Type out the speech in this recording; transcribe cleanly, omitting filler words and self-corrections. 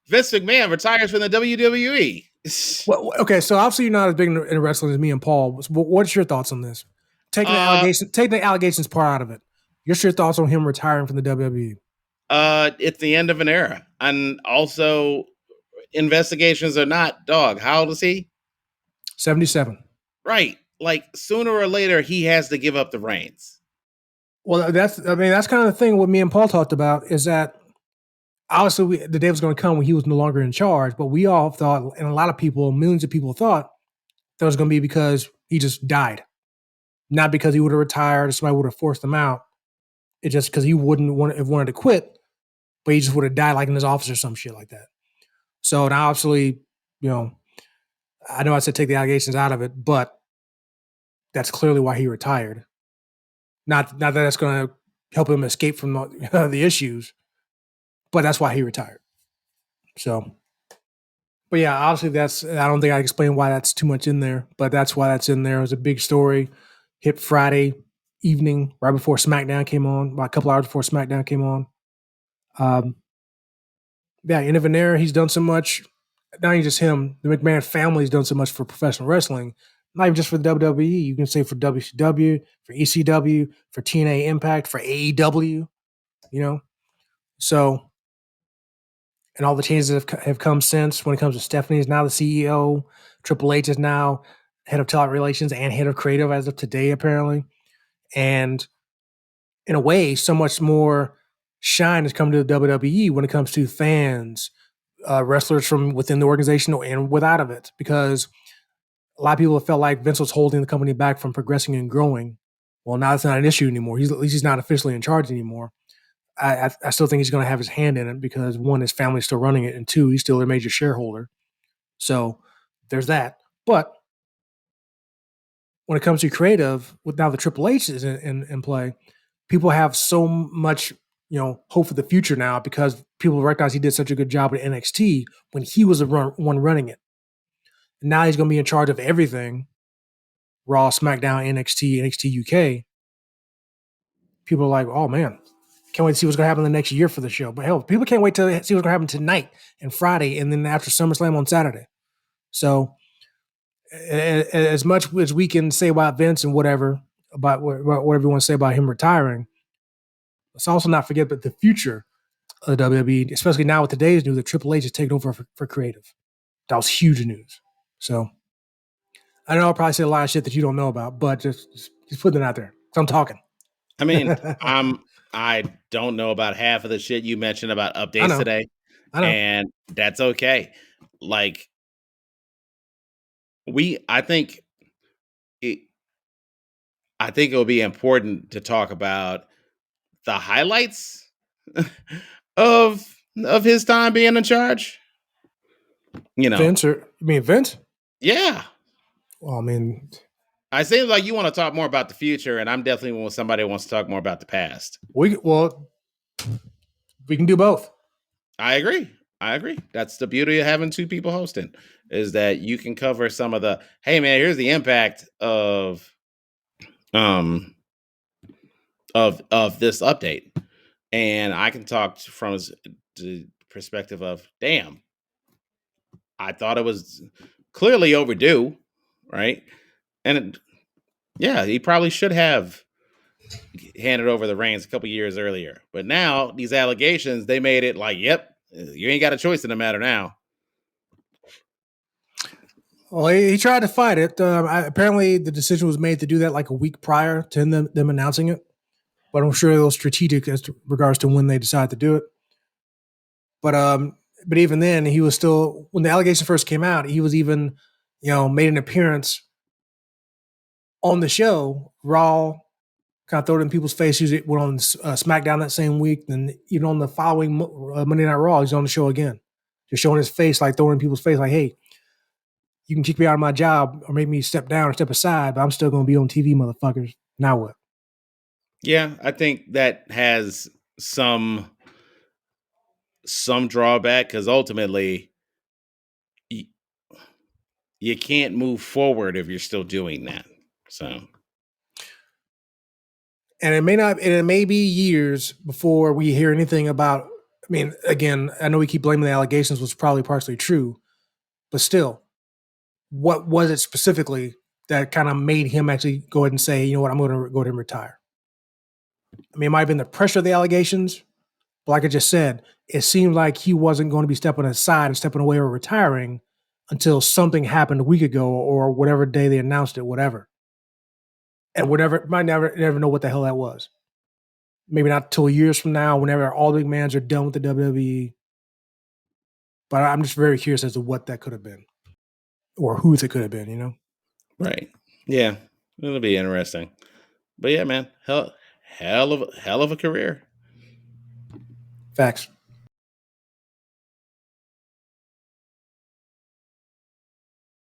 Vince McMahon retires from the WWE. Well, okay, so obviously you're not as big in wrestling as me and Paul. What's your thoughts on this? Taking the allegations part out of it. What's your thoughts on him retiring from the WWE? It's the end of an era, and also investigations are not. Dog, how old is he? 77. Right, like sooner or later he has to give up the reins. Well, that's kind of the thing. What me and Paul talked about is that obviously the day was going to come when he was no longer in charge, but we all thought, and a lot of people, millions of people thought that was going to be because he just died, not because he would have retired or somebody would have forced him out. It's just because he wouldn't have wanted to quit, but he just would have died like in his office or some shit like that. So now, obviously, I know I said take the allegations out of it, but that's clearly why he retired. Not that that's going to help him escape from the issues, but that's why he retired. So, but yeah, obviously I don't think I explained why that's too much in there, but that's why that's in there. It was a big story. Hit Friday evening, right before SmackDown came on, about a couple hours before SmackDown came on. Yeah, end of an era. He's done so much. Not even just him. The McMahon family's done so much for professional wrestling. Not even just for the WWE. You can say for WCW, for ECW, for TNA Impact, for AEW. So, and all the changes have come since. When it comes to Stephanie, is now the CEO. Triple H is now head of talent relations and head of creative as of today, apparently. And in a way, so much more shine has come to the WWE when it comes to fans, wrestlers from within the organization and without of it, because a lot of people have felt like Vince was holding the company back from progressing and growing. Well, now it's not an issue anymore. At least he's not officially in charge anymore. I still think he's going to have his hand in it because one, his family's still running it, and two, he's still a major shareholder. So there's that. But when it comes to creative, with now the Triple H is in play, people have so much hope for the future now because people recognize he did such a good job at NXT when he was the one running it. And now he's going to be in charge of everything: Raw, SmackDown, NXT, NXT UK. People are like, oh man, can't wait to see what's going to happen the next year for the show. But hell, people can't wait to see what's going to happen tonight and Friday, and then after SummerSlam on Saturday. So, as much as we can say about Vince and whatever about whatever you want to say about him retiring, let's also not forget that the future of the WWE, especially now with today's news, that Triple H is taking over for creative. That was huge news. So, I know I'll probably say a lot of shit that you don't know about, but just putting it out there. So I'm talking. I mean, I don't know about half of the shit you mentioned about updates today. I know. And that's okay. Like, I think it'll be important to talk about the highlights of his time being in charge. Vince, or you mean Vince? Yeah. Well, I mean, I seem like you want to talk more about the future, and I'm definitely somebody who wants to talk more about the past. We can do both. I agree. That's the beauty of having two people hosting, is that you can cover some of the, hey man, here's the impact of this update. And I can talk from the perspective of, damn, I thought it was clearly overdue, right? And he probably should have handed over the reins a couple years earlier. But now these allegations, they made it like, yep, you ain't got a choice in the matter now. Well, he tried to fight it. Apparently, the decision was made to do that like a week prior to them announcing it. But I'm sure it was strategic as to regards to when they decided to do it. But even then, he was still, when the allegation first came out, he was even, made an appearance on the show, Raw, kind of throw it in people's faces. It went on SmackDown that same week. Then even on the following Monday Night Raw, he's on the show again. Just showing his face, like throwing in people's face, like, hey, you can kick me out of my job or make me step down or step aside, but I'm still going to be on TV, motherfuckers. Now what? Yeah, I think that has some drawback because ultimately you can't move forward if you're still doing that. So, and it may be years before we hear anything about I mean, again, I know we keep blaming the allegations, which is probably partially true, but still, what was it specifically that kind of made him actually go ahead and say, you know what, I'm going to go ahead and retire? I mean, it might have been the pressure of the allegations, but like I just said, it seemed like he wasn't going to be stepping aside and stepping away or retiring until something happened a week ago or whatever day they announced it, whatever. And whatever, might never know what the hell that was. Maybe not till years from now, whenever all the McMahons are done with the WWE. But I'm just very curious as to what that could have been or who it could have been, you know? Right. Yeah. It'll be interesting. But yeah, man, hell of a career. Facts.